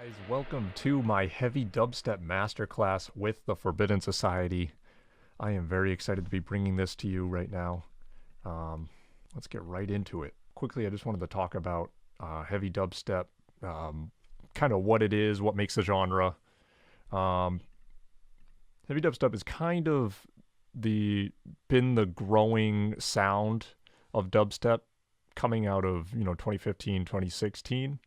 Guys, welcome to my heavy dubstep masterclass with the Forbidden Society. I am very excited to be bringing this to you right now. Let's get right into it. Quickly, I just wanted to talk about heavy dubstep, kind of what it is, what makes the genre. Um, Heavy dubstep is kind of been the growing sound of dubstep coming out of 2015, 2016.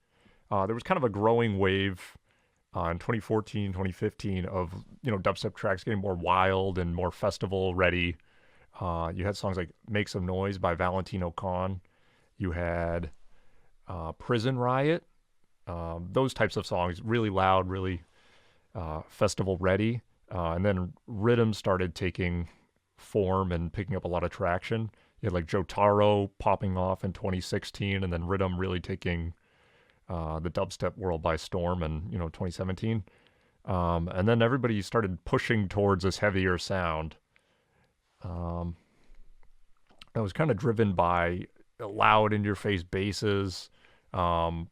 There was kind of a growing wave in 2014, 2015 of dubstep tracks getting more wild and more festival ready. You had songs like "Make Some Noise" by Valentino Khan. You had "Prison Riot." Those types of songs, really loud, really festival ready. And then rhythm started taking form and picking up a lot of traction. You had like Joe Taro popping off in 2016, and then rhythm really taking the dubstep world by storm in 2017. And then everybody started pushing towards this heavier sound. That was kind of driven by loud in-your-face basses. Not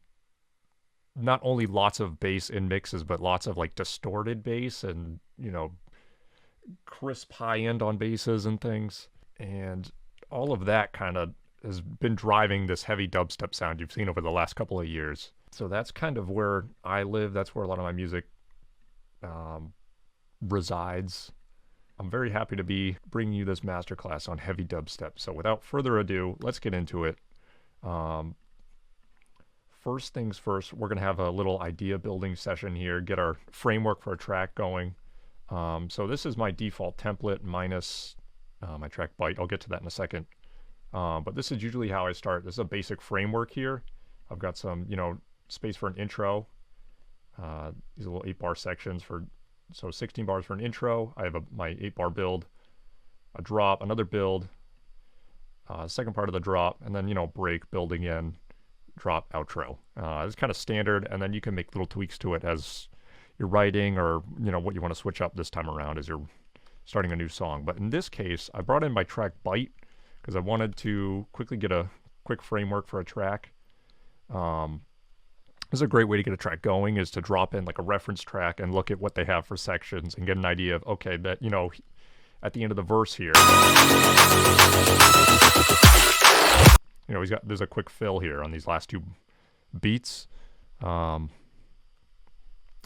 only lots of bass in mixes, but lots of like distorted bass and crisp high end on basses and things. And all of that kind of has been driving this heavy dubstep sound you've seen over the last couple of years. So that's kind of where I live. That's where a lot of my music resides. I'm very happy to be bringing you this masterclass on heavy dubstep. So without further ado, let's get into it. First things first, we're going to have a little idea building session here, get our framework for a track going. So this is my default template minus my track byte. I'll get to that in a second. But this is usually how I start. This is a basic framework here. I've got some, space for an intro. These little 8-bar sections so 16 bars for an intro. I have my 8-bar build, a drop, another build, second part of the drop, and then, break, build again, drop, outro. It's kind of standard, and then you can make little tweaks to it as you're writing or, what you want to switch up this time around as you're starting a new song. But in this case, I brought in my track byte because I wanted to quickly get a quick framework for a track. This is a great way to get a track going, is to drop in like a reference track and look at what they have for sections and get an idea of, okay, that, at the end of the verse here, there's a quick fill here on these last two beats.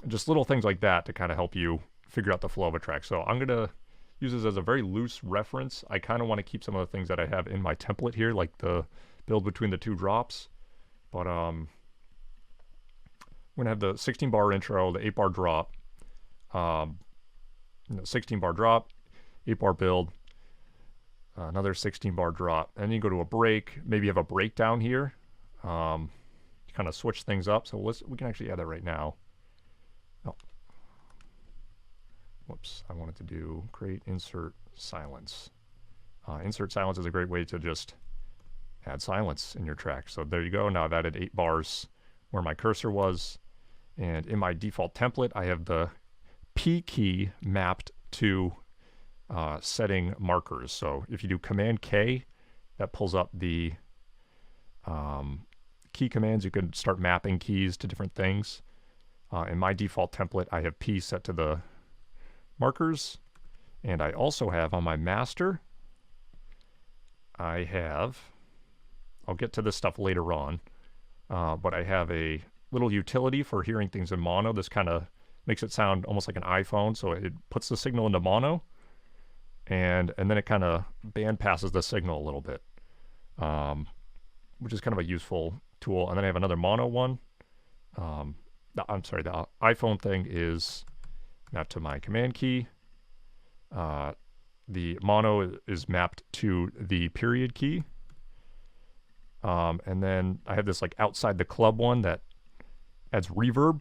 Just little things like that to kind of help you figure out the flow of a track. So I'm going to use this as a very loose reference. I kind of want to keep some of the things that I have in my template here, like the build between the two drops. But I'm going to have the 16-bar intro, the 8-bar drop, 16-bar drop, 8-bar build, another 16-bar drop. And you go to a break. Maybe you have a breakdown here. Kind of switch things up. So we can actually add that right now. Oh. Whoops. I wanted to do create insert silence. Insert silence is a great way to just add silence in your track. So there you go. Now I've added 8 bars where my cursor was. And in my default template, I have the P key mapped to setting markers. So if you do Command K, that pulls up the key commands. You can start mapping keys to different things. In my default template, I have P set to the markers. And I also have on my master, I'll get to this stuff later on, but I have a little utility for hearing things in mono. This kind of makes it sound almost like an iPhone. So it puts the signal into mono, and then it kind of band passes the signal a little bit, which is kind of a useful tool. And then I have another mono one. I'm sorry, the iPhone thing is mapped to my command key. The mono is mapped to the period key. And then I have this like outside the club one that adds reverb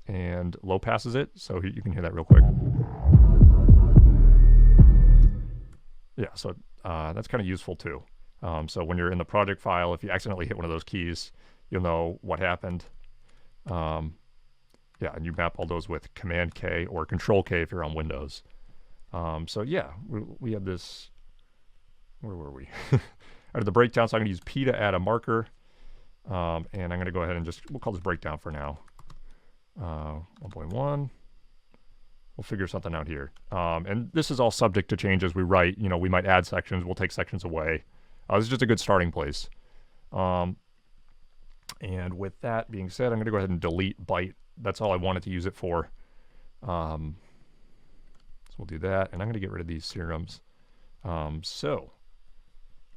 and low passes it. So you can hear that real quick. Yeah, so that's kind of useful too. So when you're in the project file, if you accidentally hit one of those keys, you'll know what happened. Yeah, and you map all those with Command K or Control K if you're on Windows. So yeah, we have this. Where were we? Out of the breakdown, so I'm going to use P to add a marker. And I'm going to go ahead and we'll call this breakdown for now. 1.1. We'll figure something out here. And this is all subject to change as we write. You know, we might add sections. We'll take sections away. This is just a good starting place. And with that being said, I'm going to go ahead and delete byte. That's all I wanted to use it for. So we'll do that. And I'm going to get rid of these serums. So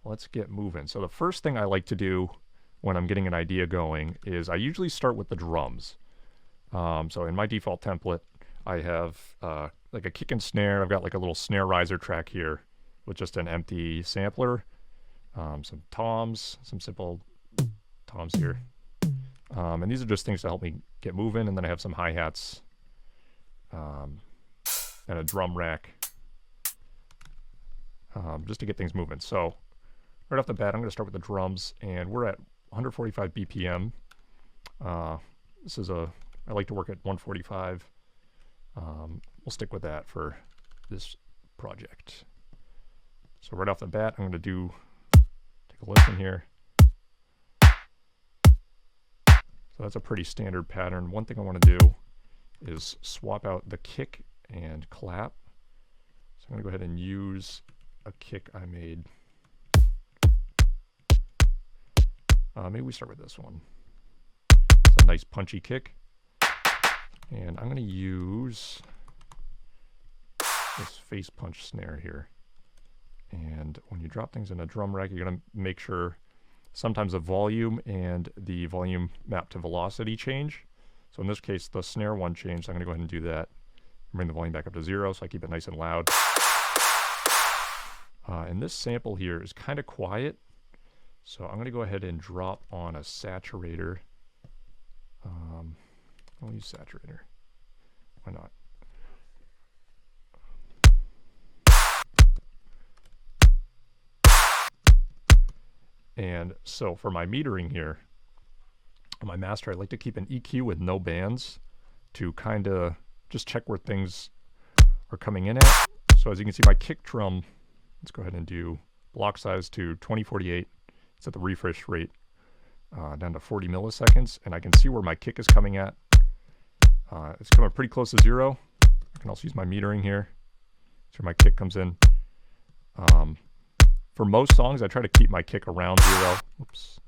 let's get moving. So the first thing I like to do when I'm getting an idea going is I usually start with the drums. So in my default template, I have like a kick and snare. I've got like a little snare riser track here with just an empty sampler, some toms, some simple toms here. And these are just things to help me get moving. And then I have some hi-hats and a drum rack just to get things moving. So right off the bat, I'm going to start with the drums, and we're at 145 BPM. This is I like to work at 145. We'll stick with that for this project. So right off the bat, I'm going to take a listen here. So that's a pretty standard pattern. One thing I want to do is swap out the kick and clap. So I'm going to go ahead and use a kick I made. Maybe we start with this one. It's a nice punchy kick. And I'm going to use this face punch snare here. And when you drop things in a drum rack, you're going to make sure sometimes the volume and the volume map to velocity change. So in this case, the snare one changed. So I'm going to go ahead and do that. Bring the volume back up to 0 so I keep it nice and loud. And this sample here is kind of quiet. So I'm going to go ahead and drop on a saturator. I'll use saturator. Why not? And so for my metering here, on my master, I like to keep an EQ with no bands to kind of just check where things are coming in at. So as you can see, my kick drum, let's go ahead and do block size to 2048. Set the refresh rate down to 40 milliseconds, and I can see where my kick is coming at. It's coming pretty close to 0. I can also use my metering here. So my kick comes in. For most songs, I try to keep my kick around 0. Oops.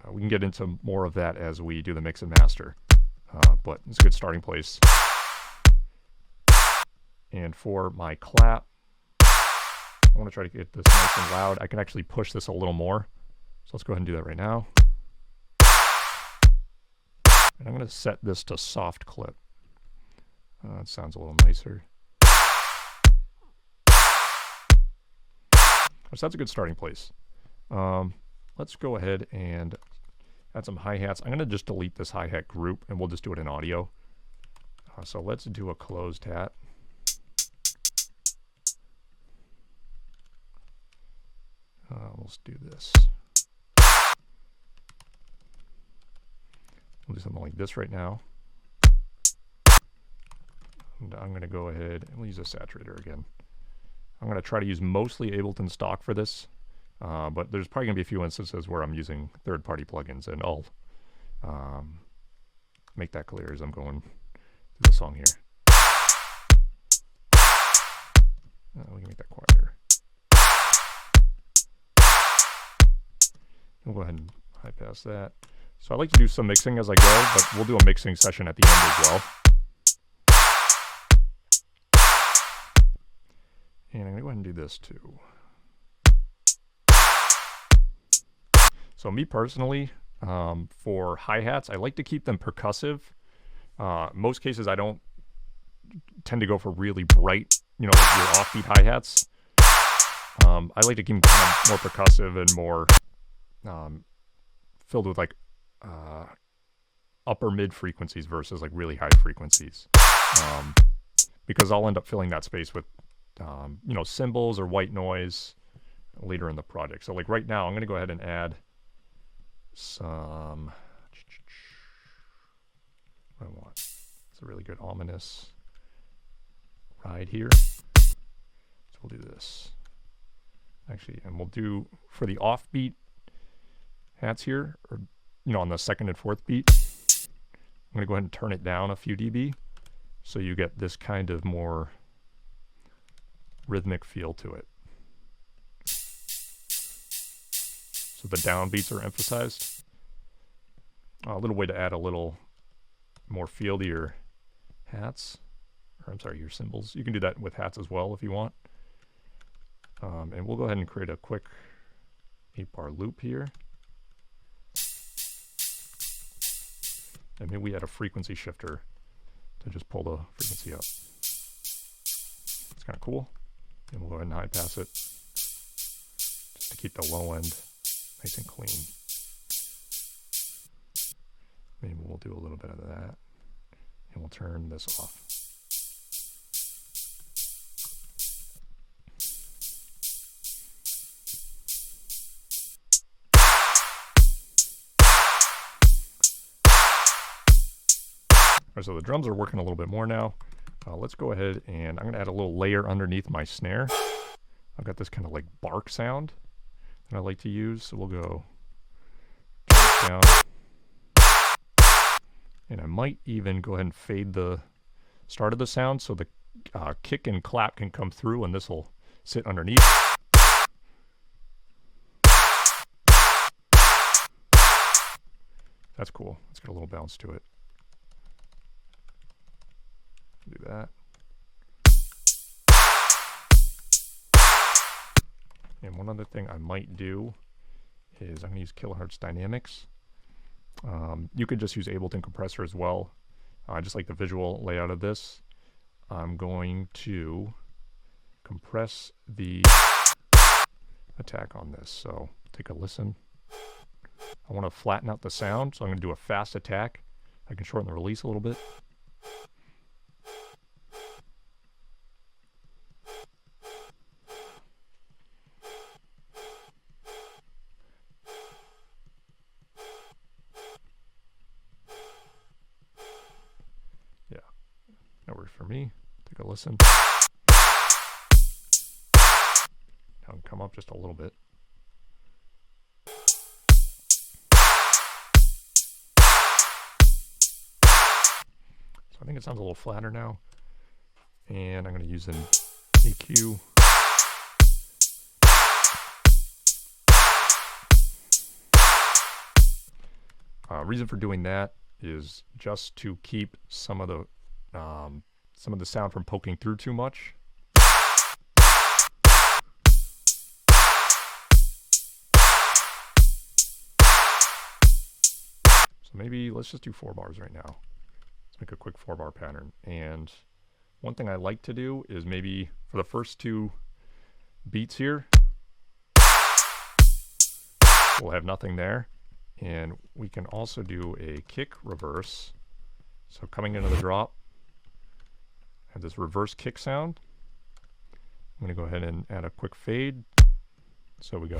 We can get into more of that as we do the mix and master, but it's a good starting place. And for my clap, I want to try to get this nice and loud. I can actually push this a little more. So let's go ahead and do that right now. And I'm going to set this to soft clip. It sounds a little nicer. So that's a good starting place. Let's go ahead and add some hi-hats. I'm going to just delete this hi-hat group, and we'll just do it in audio. So let's do a closed hat. Let's do this. We'll do something like this right now. And I'm going to go ahead and we'll use a saturator again. I'm going to try to use mostly Ableton stock for this, but there's probably going to be a few instances where I'm using third-party plugins, and I'll make that clear as I'm going through the song here. We can make that quieter. We'll go ahead and high pass that. So I like to do some mixing as I go, but we'll do a mixing session at the end as well. And I'm going to go ahead and do this too. So me personally, for hi-hats, I like to keep them percussive. Most cases I don't tend to go for really bright, your offbeat hi-hats. I like to keep them kind of more percussive and more filled with like upper mid frequencies versus like really high frequencies, because I'll end up filling that space with cymbals or white noise later in the project. So like right now I'm going to go ahead and add some what I want. It's a really good ominous ride here. So we'll do this actually, and we'll do for the offbeat hats here, or on the second and fourth beat. I'm going to go ahead and turn it down a few dB so you get this kind of more rhythmic feel to it. So the downbeats are emphasized. A little way to add a little more feel to your hats, or I'm sorry, your cymbals. You can do that with hats as well if you want. And we'll go ahead and create a quick 8-bar loop here. And maybe we add a frequency shifter to just pull the frequency up. It's kind of cool. And we'll go ahead and high pass it just to keep the low end nice and clean. Maybe we'll do a little bit of that. And we'll turn this off. All right, so the drums are working a little bit more now. Let's go ahead and I'm going to add a little layer underneath my snare. I've got this kind of like bark sound that I like to use. So we'll go down. And I might even go ahead and fade the start of the sound so the kick and clap can come through, and this will sit underneath. That's cool. Let's get a little bounce to it. Do that. And one other thing I might do is I'm going to use kilohertz dynamics. You could just use Ableton compressor as well. I just like the visual layout of this. I'm going to compress the attack on this. So take a listen. I want to flatten out the sound, so I'm going to do a fast attack. I can shorten the release a little bit. Yeah, that works for me. Take a listen. Now I can come up just a little bit. I think it sounds a little flatter now. And I'm going to use an EQ. Reason for doing that is just to keep some of the sound from poking through too much. So maybe let's just do 4 bars right now. Make a quick 4-bar pattern. And one thing I like to do is maybe for the first 2 beats here, we'll have nothing there. And we can also do a kick reverse. So coming into the drop, have this reverse kick sound. I'm going to go ahead and add a quick fade. So we go.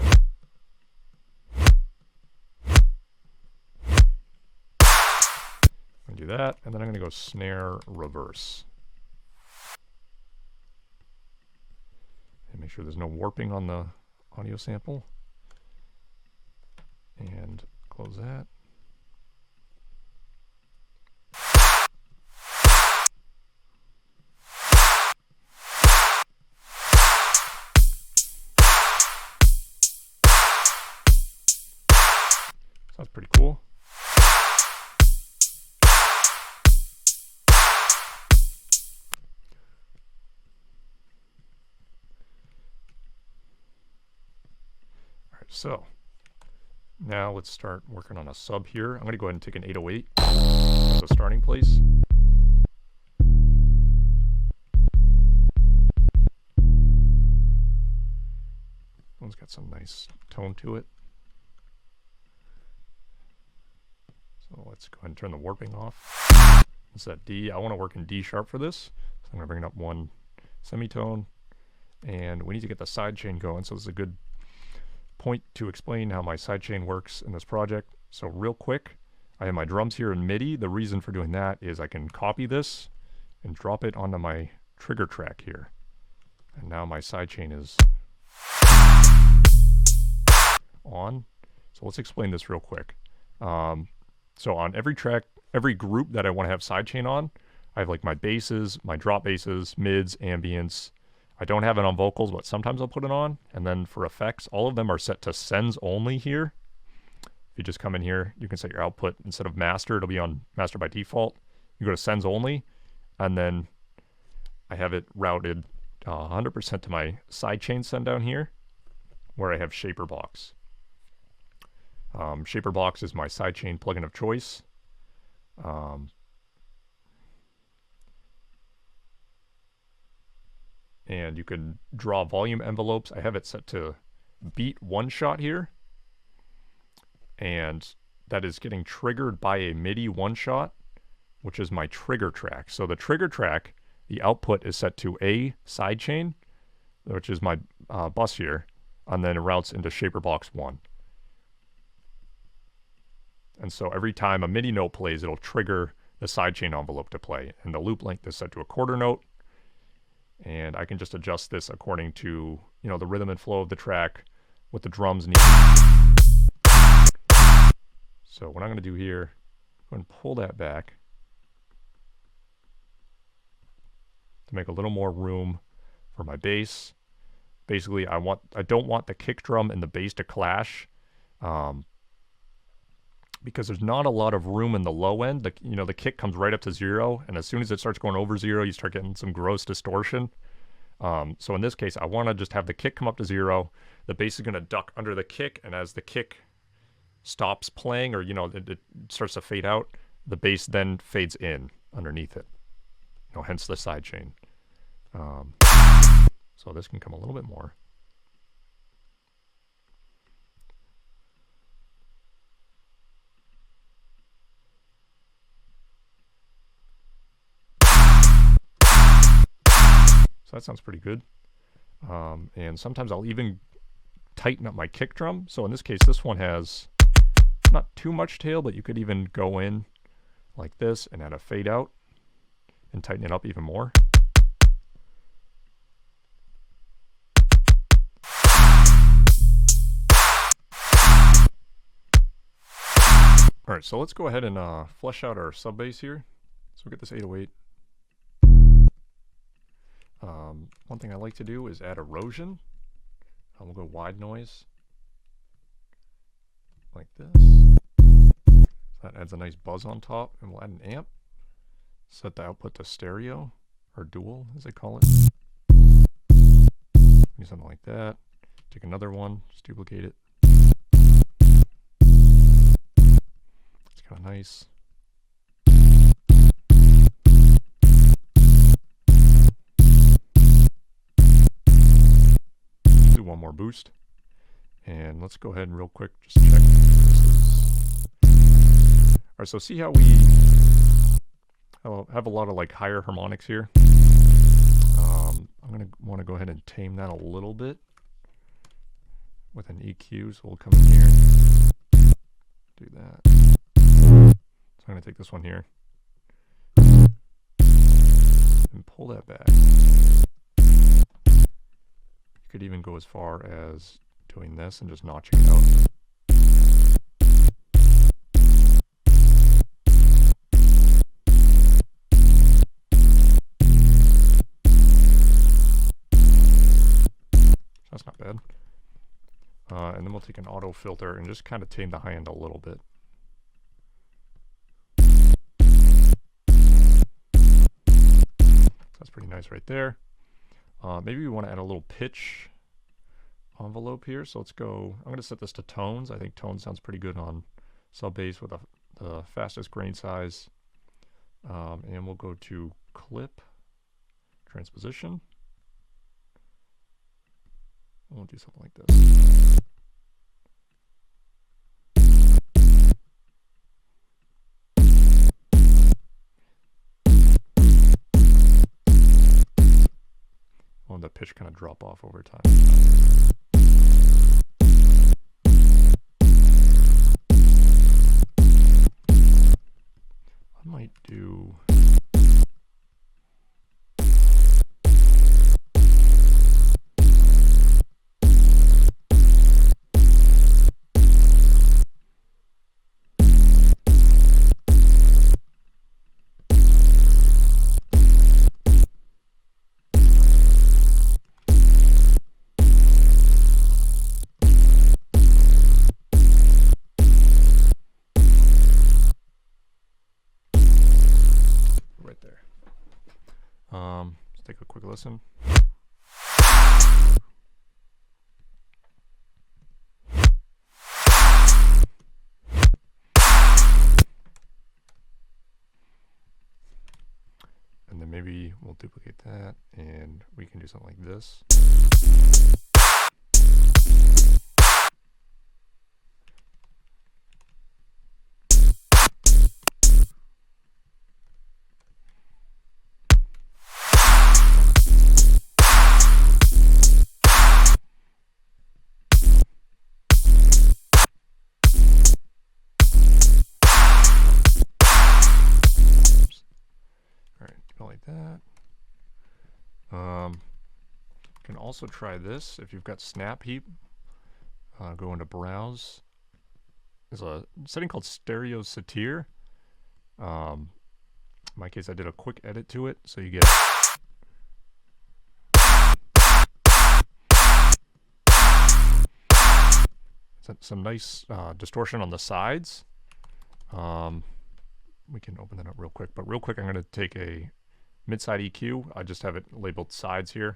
Do that, and then I'm going to go snare reverse. And make sure there's no warping on the audio sample. And close that. Sounds pretty cool. So now let's start working on a sub here. I'm going to go ahead and take an 808 as a starting place. One's got some nice tone to it. So let's go ahead and turn the warping off. It's that D. I want to work in D sharp for this. So I'm going to bring it up 1 semitone. And we need to get the sidechain going. So this is a good point to explain how my sidechain works in this project. So real quick, I have my drums here in MIDI. The reason for doing that is I can copy this and drop it onto my trigger track here. And now my sidechain is on. So let's explain this real quick. So on every track, every group that I want to have sidechain on, I have like my basses, my drop basses, mids, ambients. I don't have it on vocals, but sometimes I'll put it on. And then for effects, all of them are set to sends only here. If you just come in here, you can set your output instead of master, it'll be on master by default. You go to sends only, and then I have it routed 100% to my sidechain send down here, where I have Shaperbox. Shaperbox is my sidechain plugin of choice. And you can draw volume envelopes. I have it set to beat one shot here, and that is getting triggered by a MIDI one shot, which is my trigger track. So the trigger track, the output is set to a sidechain, which is my bus here, and then it routes into Shaperbox 1. And so every time a MIDI note plays, it'll trigger the sidechain envelope to play. And the loop length is set to a quarter note. And I can just adjust this according to, you know, the rhythm and flow of the track, what the drums need. So what I'm going to do here, I'm going to pull that back to make a little more room for my bass. Basically, I don't want the kick drum and the bass to clash, because there's not a lot of room in the low end. The kick comes right up to 0, and as soon as it starts going over 0, you start getting some gross distortion. So in this case, I want to just have the kick come up to 0. The bass is going to duck under the kick, and as the kick stops playing, or it starts to fade out, the bass then fades in underneath it. Hence the sidechain. So this can come a little bit more. So that sounds pretty good. And sometimes I'll even tighten up my kick drum. So in this case, this one has not too much tail, but you could even go in like this and add a fade out and tighten it up even more. All right, so let's go ahead and flesh out our sub bass here. So we'll get this 808. One thing I like to do is add erosion. We'll go wide noise like this. So that adds a nice buzz on top, and we'll add an amp. Set the output to stereo, or dual as they call it. Do something like that. Take another one, just duplicate it. It's kind of nice. Do one more boost. And let's go ahead and real quick just check. Alright, so see how we have a lot of like higher harmonics here. I'm going to want to go ahead and tame that a little bit with an EQ. So we'll come in here, do that. So I'm going to take this one here and pull that back. You could even go as far as doing this and just notching it out. That's not bad. And then we'll take an auto filter and just kind of tame the high end a little bit. That's pretty nice right there. Maybe we want to add a little pitch envelope here. So let's go, I'm going to set this to tones. I think tone sounds pretty good on sub bass with the fastest grain size. And we'll go to clip, transposition. We'll do something like this. I'll let the pitch kind of drop off over time. I might do... listen. And then maybe we'll duplicate that and we can do something like this. Like that. Can also try this if you've got Snap Heap. Go into Browse. There's a setting called Stereo Satir. In my case, I did a quick edit to it, so you get some nice distortion on the sides. We can open that up real quick, but real quick, I'm going to take a mid-side EQ. I just have it labeled sides here,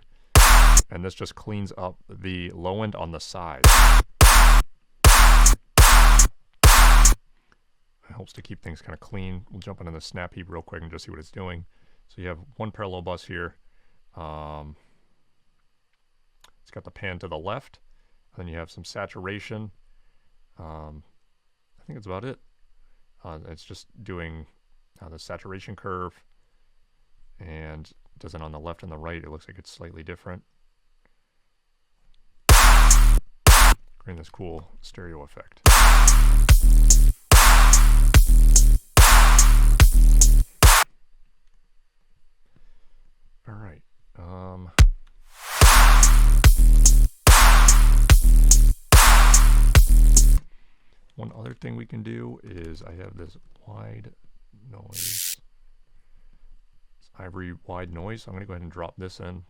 and this just cleans up the low end on the sides. It helps to keep things kind of clean. We'll jump into the Snap Heap real quick and just see what it's doing. So you have one parallel bus here. It's got the pan to the left, and then you have some saturation. I think that's about it. It's just doing the saturation curve, and does it on the left and the right. It looks like it's slightly different. Creating this cool stereo effect. All right. One other thing we can do is I have this wide noise. Ivory wide noise. I'm going to go ahead and drop this in,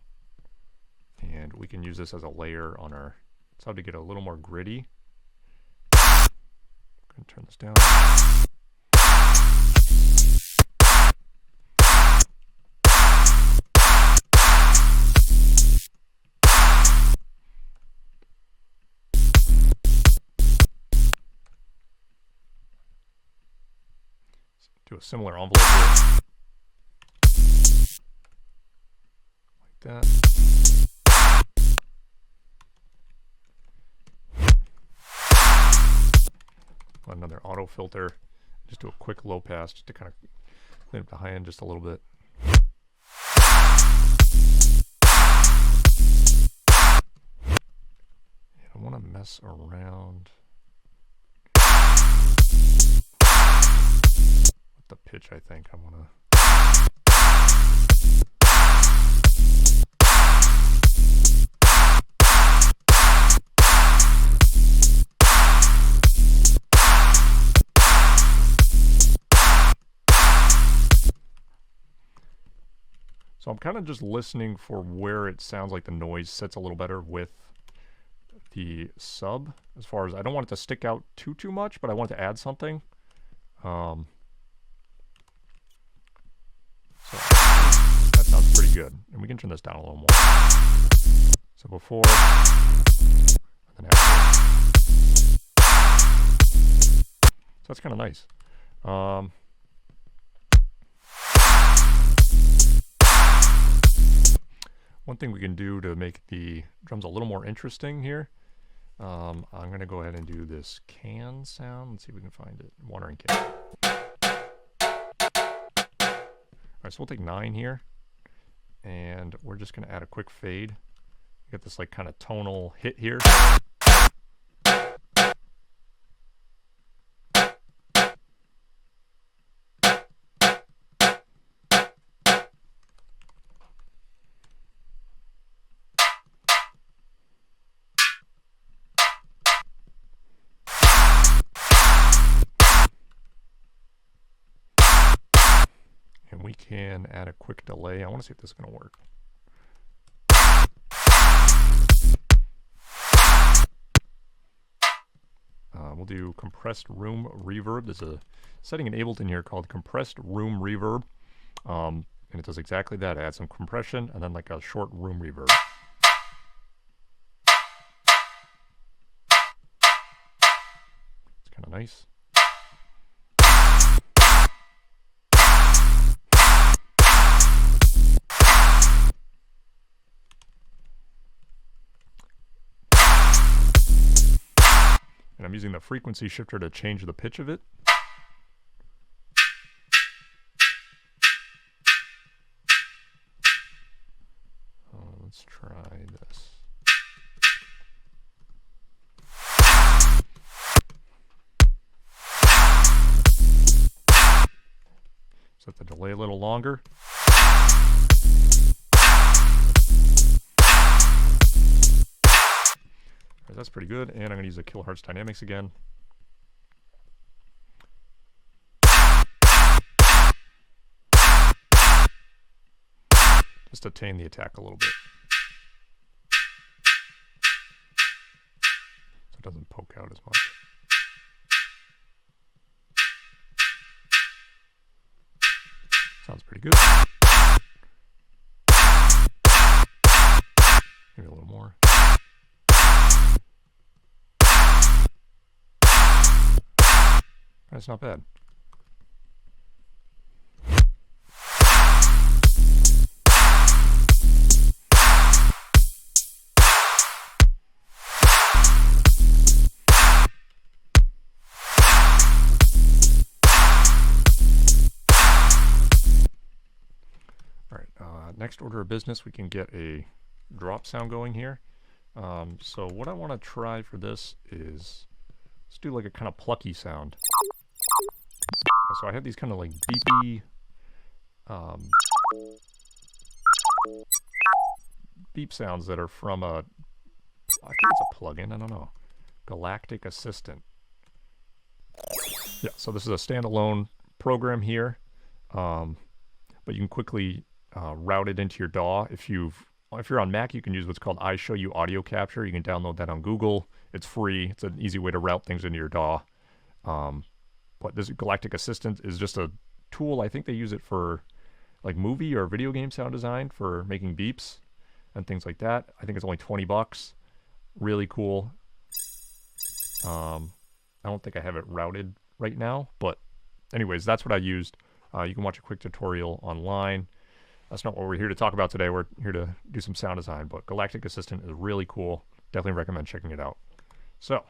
and we can use this as a layer on our. It's how to get a little more gritty. I'm going to turn this down. Do a similar envelope here. That. Another auto filter. Just do a quick low pass just to kind of clean up the high end just a little bit. Yeah, I want to mess around with the pitch. I think I want to. So I'm kind of just listening for where it sounds like the noise sits a little better with the sub. As far as I don't want it to stick out too much, but I want it to add something. So that sounds pretty good. And we can turn this down a little more. So before, and then after. So that's kind of nice. One thing we can do to make the drums a little more interesting here, I'm going to go ahead and do this can sound. Let's see if we can find it. Watering can. All right, so we'll take 9 here, and we're just going to add a quick fade. Get this like kind of tonal hit here. And we can add a quick delay. I want to see if this is going to work. We'll do compressed room reverb. There's a setting in Ableton here called compressed room reverb. and it does exactly that. It adds some compression and then like a short room reverb. It's kind of nice. And I'm using the frequency shifter to change the pitch of it. Let's try this. Set the delay a little longer. Right, that's pretty good. And I'm going to use the kilohertz dynamics again. Just to tame the attack a little bit. So it doesn't poke out as much. Sounds pretty good. Maybe a little more. That's not bad. Next order of business, we can get a drop sound going here. So what I want to try for this is, let's do like a kind of plucky sound. So I have these kind of like beepy, beep sounds that are from I think it's a plugin, I don't know, Galactic Assistant. Yeah, so this is a standalone program here, but you can quickly route it into your DAW. If you're on Mac, you can use what's called I Show You Audio Capture. You can download that on Google. It's free. It's an easy way to route things into your DAW. But this Galactic Assistant is just a tool. I think they use it for like movie or video game sound design for making beeps and things like that. I think it's only $20. Really cool. I don't think I have it routed right now, but anyways, that's what I used. You can watch a quick tutorial online. That's not what we're here to talk about today. We're here to do some sound design, but Galactic Assistant is really cool. Definitely recommend checking it out. So,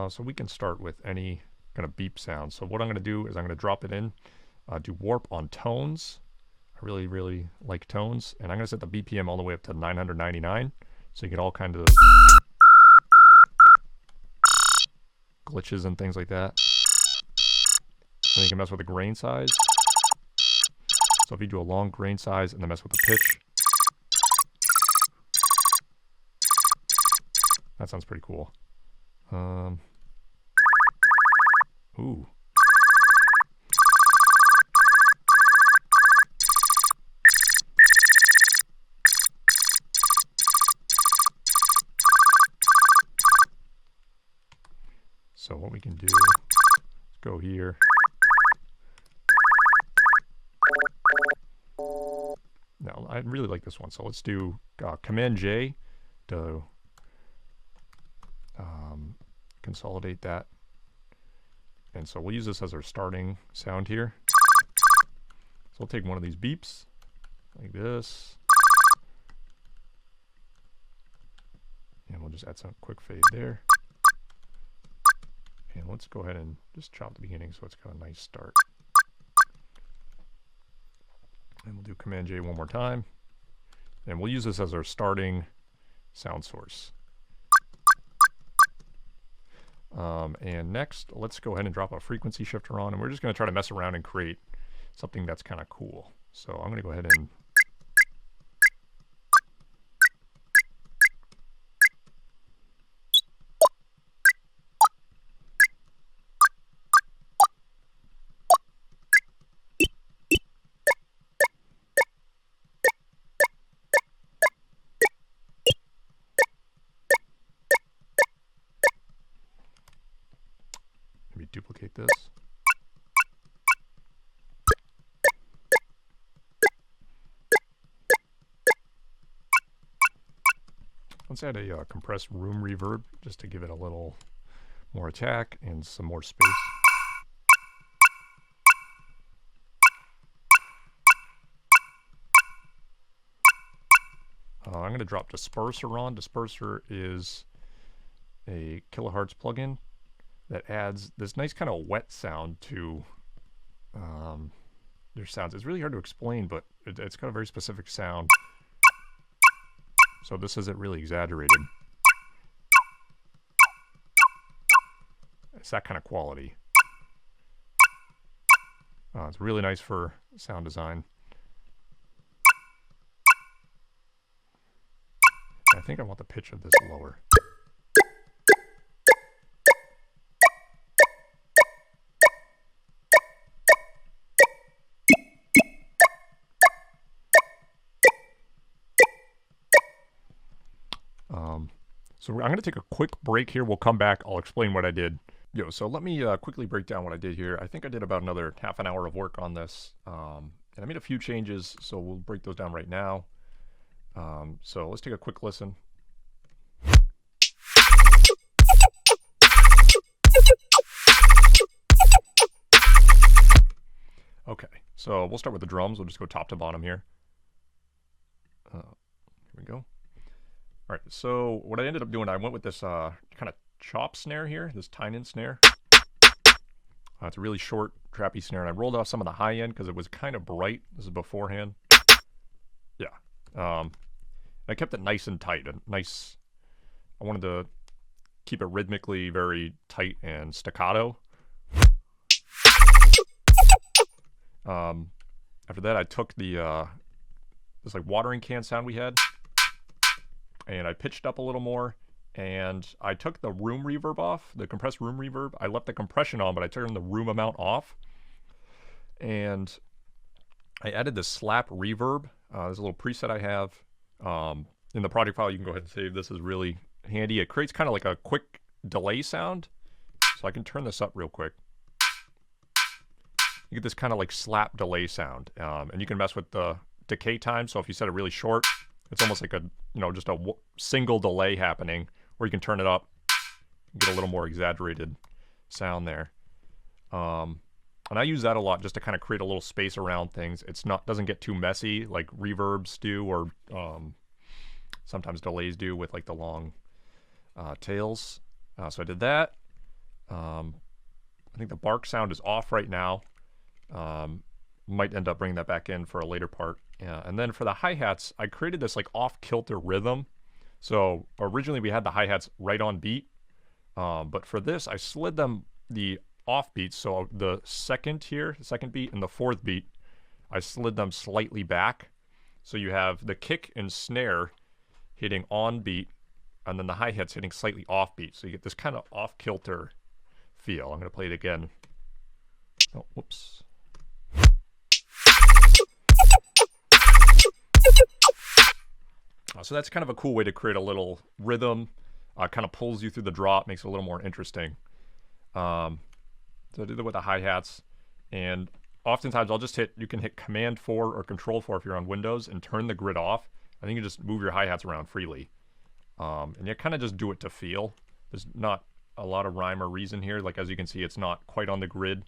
so we can start with any kind of beep sound. So what I'm going to do is I'm going to drop it in, do warp on tones. I really, really like tones. And I'm going to set the BPM all the way up to 999. So you get all kinds of glitches and things like that. And you can mess with the grain size. So if you do a long grain size and then mess with the pitch, that sounds pretty cool. Ooh. So what we can do, let's go here. Now, I really like this one. So let's do Command J to consolidate that. And so we'll use this as our starting sound here. So we'll take one of these beeps like this. And we'll just add some quick fade there. And let's go ahead and just chop the beginning so it's got a nice start. And we'll do Command J one more time. And we'll use this as our starting sound source. And next, let's go ahead and drop a frequency shifter on. And we're just going to try to mess around and create something that's kind of cool. So I'm going to go ahead and duplicate this. Let's add a compressed room reverb just to give it a little more attack and some more space. I'm going to drop Disperser on. Disperser is a kilohertz plugin that adds this nice kind of wet sound to their sounds. It's really hard to explain, but it's got a very specific sound. So this isn't really exaggerated. It's that kind of quality. It's really nice for sound design. I think I want the pitch of this lower. So I'm going to take a quick break here. We'll come back. I'll explain what I did. So let me quickly break down what I did here. I think I did about another half an hour of work on this. And I made a few changes, so we'll break those down right now. So let's take a quick listen. Okay, so we'll start with the drums. We'll just go top to bottom here. Here we go. All right, so what I ended up doing, I went with this kind of chop snare here, this tine-in snare. It's a really short, trappy snare, and I rolled off some of the high end because it was kind of bright. This is beforehand. Yeah. I kept it nice and tight. I wanted to keep it rhythmically very tight and staccato. After that, I took the this like watering can sound we had, and I pitched up a little more, and I took the room reverb off, the compressed room reverb. I left the compression on, but I turned the room amount off, and I added this slap reverb. There's a little preset I have in the project file. You can go ahead and save. This is really handy. It creates kind of like a quick delay sound, so I can turn this up real quick. You get this kind of like slap delay sound, and you can mess with the decay time. So if you set it really short, it's almost like a, just a single delay happening, or you can turn it up, get a little more exaggerated sound there. And I use that a lot just to kind of create a little space around things. Doesn't get too messy like reverbs do, or sometimes delays do with like the long tails. So I did that. I think the bark sound is off right now. Might end up bringing that back in for a later part. And then for the hi-hats, I created this like off-kilter rhythm. So originally we had the hi-hats right on beat, but for this I slid them the off beats. So the second beat and the fourth beat, I slid them slightly back. So you have the kick and snare hitting on beat, and then the hi-hats hitting slightly off beat. So you get this kind of off-kilter feel. I'm going to play it again. Oh, whoops. So that's kind of a cool way to create a little rhythm. Kind of pulls you through the drop, makes it a little more interesting. So I do that with the hi-hats, and oftentimes you can hit Command 4 or Control 4 if you're on Windows and turn the grid off. I think you just move your hi-hats around freely. And you kind of just do it to feel. There's not a lot of rhyme or reason here. Like as you can see, it's not quite on the grid.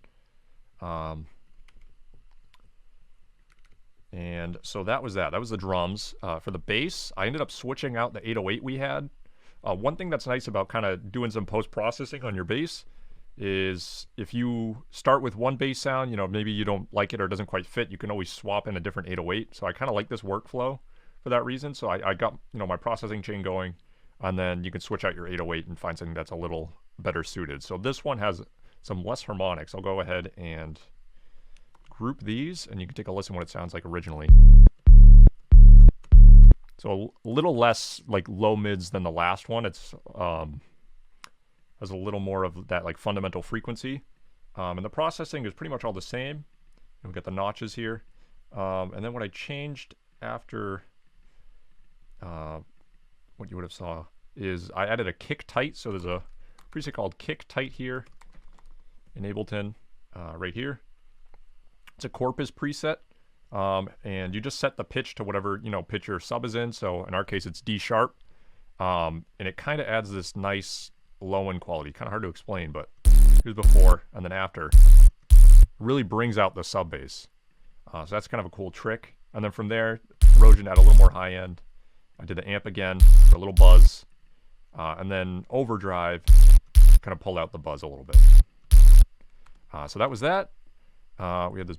And so that was that. That was the drums. For the bass, I ended up switching out the 808 we had. One thing that's nice about kind of doing some post-processing on your bass is if you start with one bass sound, maybe you don't like it or it doesn't quite fit, you can always swap in a different 808. So I kind of like this workflow for that reason. So I got my processing chain going, and then you can switch out your 808 and find something that's a little better suited. So this one has some less harmonics. I'll go ahead and group these, and you can take a listen what it sounds like originally. So a little less like low mids than the last one. It's has a little more of that like fundamental frequency, and the processing is pretty much all the same. We got the notches here, and then what I changed after what you would have saw is I added a kick tight. So there's a preset called kick tight here, in Ableton right here. It's a Corpus preset, and you just set the pitch to whatever, you know, pitch your sub is in. So in our case, it's D sharp, and it kind of adds this nice low end quality. Kind of hard to explain, but here's before and then after. Really brings out the sub bass. So that's kind of a cool trick. And then from there, erosion at a little more high end. I did the amp again for a little buzz, and then overdrive, kind of pull out the buzz a little bit. So that was that. We had this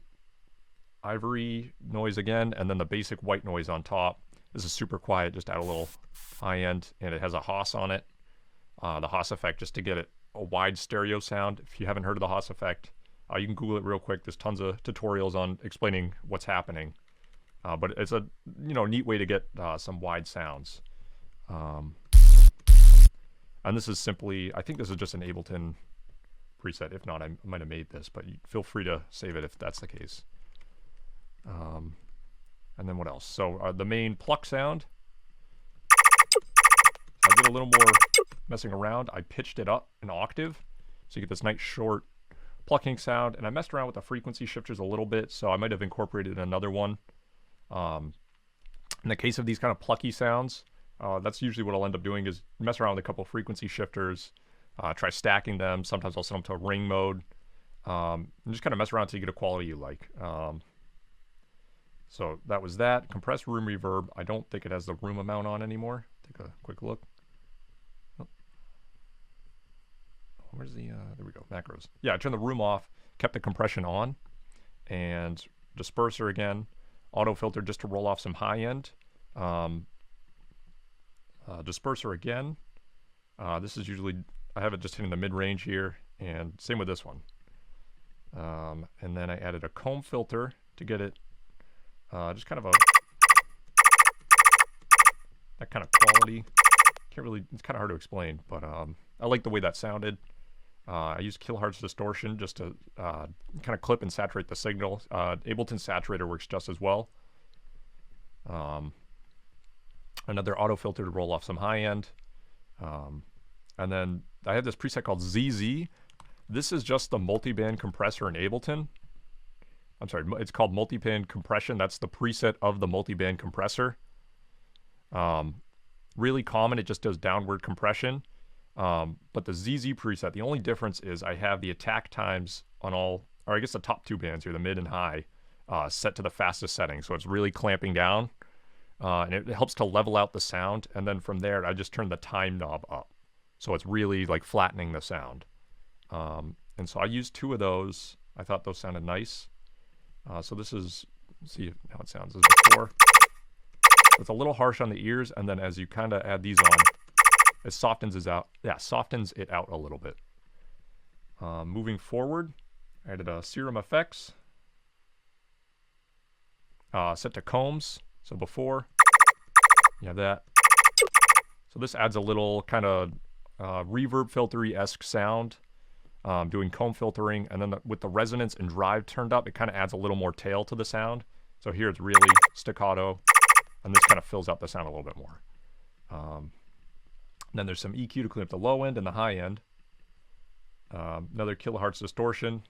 ivory noise again, and then the basic white noise on top. This is super quiet, just add a little high end, and it has a Haas on it. The Haas effect, just to get it a wide stereo sound. If you haven't heard of the Haas effect, you can Google it real quick. There's tons of tutorials on explaining what's happening. But it's a neat way to get some wide sounds. And this is simply, I think this is just an Ableton preset. If not, I might have made this, but feel free to save it if that's the case. And then what else? So the main pluck sound, I did a little more messing around. I pitched it up an octave, so you get this nice short plucking sound. And I messed around with the frequency shifters a little bit, so I might have incorporated another one. In the case of these kind of plucky sounds, that's usually what I'll end up doing is mess around with a couple of frequency shifters, try stacking them. Sometimes I'll set them to ring mode, and just kind of mess around until you get a quality you like. So that was that. Compressed room reverb. I don't think it has the room amount on anymore. Take a quick look. Oh. Where's the, there we go, macros. Yeah, I turned the room off, kept the compression on, and disperser again. Auto filter just to roll off some high end. Disperser again. This is usually, I have it just hitting the mid range here, and same with this one. And then I added a comb filter to get it just kind of that kind of quality. Can't really, it's kind of hard to explain, but I like the way that sounded. I used kilohertz distortion just to kind of clip and saturate the signal. Ableton Saturator works just as well. Another auto filter to roll off some high end. And then I have this preset called ZZ. This is just the multiband compressor in Ableton. I'm sorry, it's called multiband compression. That's the preset of the multiband compressor. Really common, it just does downward compression. But the ZZ preset, the only difference is I have the attack times on all, or I guess the top two bands here, the mid and high, set to the fastest setting. So it's really clamping down, and it helps to level out the sound. And then from there, I just turn the time knob up. So it's really like flattening the sound. And so I used two of those. I thought those sounded nice. So this is, let's see how it sounds as before. It's a little harsh on the ears, and then as you kind of add these on, it softens it out. Yeah, softens it out a little bit. Moving forward, I added a Serum Effects. Set to combs. So before, you have that. So this adds a little kind of reverb filtery-esque sound. Doing comb filtering, and then with the resonance and drive turned up, it kind of adds a little more tail to the sound. So here it's really staccato, and this kind of fills out the sound a little bit more. Then there's some EQ to clean up the low end and the high end. Another kilohertz distortion,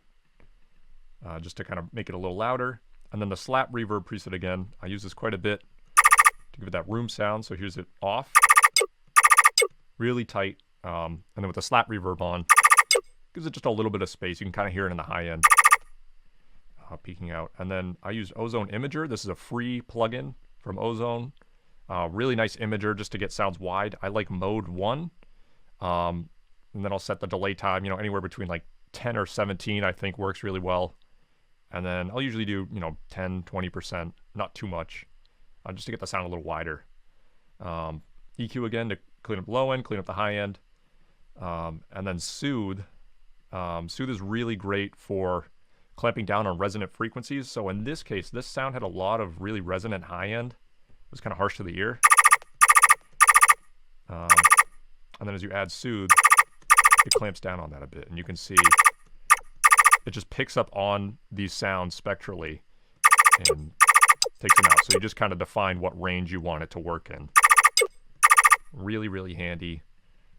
just to kind of make it a little louder. And then the slap reverb preset again. I use this quite a bit to give it that room sound. So here's it off, really tight, and then with the slap reverb on, gives it just a little bit of space. You can kind of hear it in the high end, peeking out. And then I use Ozone Imager. This is a free plugin from Ozone. Really nice imager just to get sounds wide. I like mode 1. And then I'll set the delay time, anywhere between like 10 or 17, I think works really well. And then I'll usually do, 10, 20%, not too much, just to get the sound a little wider. EQ again to clean up low end, clean up the high end. And then Soothe. Soothe is really great for clamping down on resonant frequencies. So in this case, this sound had a lot of really resonant high end. It was kind of harsh to the ear. And then as you add Soothe, it clamps down on that a bit. And you can see it just picks up on these sounds spectrally and takes them out. So you just kind of define what range you want it to work in. Really, really handy.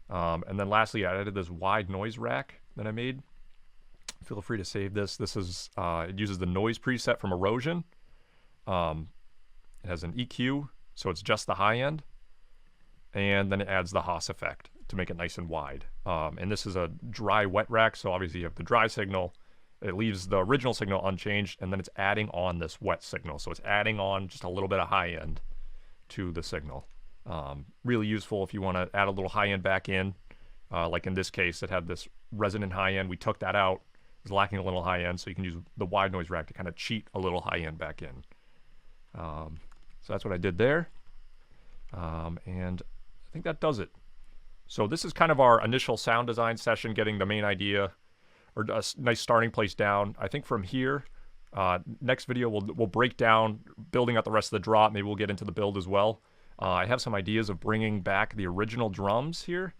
And then lastly, I added this wide noise rack that I made feel free to save this. This is, it uses the noise preset from Erosion. It has an EQ, so it's just the high end. And then it adds the Haas effect to make it nice and wide. And this is a dry wet rack, so obviously you have the dry signal. It leaves the original signal unchanged, and then it's adding on this wet signal. So it's adding on just a little bit of high end to the signal. Really useful if you want to add a little high end back in. Like in this case, it had this resonant high end. We took that out. It was lacking a little high end, so you can use the wide noise rack to kind of cheat a little high end back in. So that's what I did there. And I think that does it. So this is kind of our initial sound design session, getting the main idea or a nice starting place down. I think from here, next video we'll break down building out the rest of the drop. Maybe we'll get into the build as well. I have some ideas of bringing back the original drums here.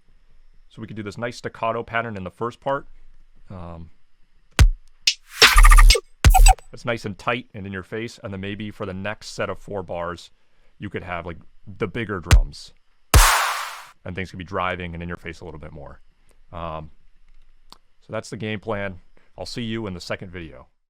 So we could do this nice staccato pattern in the first part. It's nice and tight and in your face. And then maybe for the next set of 4 bars, you could have like the bigger drums. And things could be driving and in your face a little bit more. So that's the game plan. I'll see you in the second video.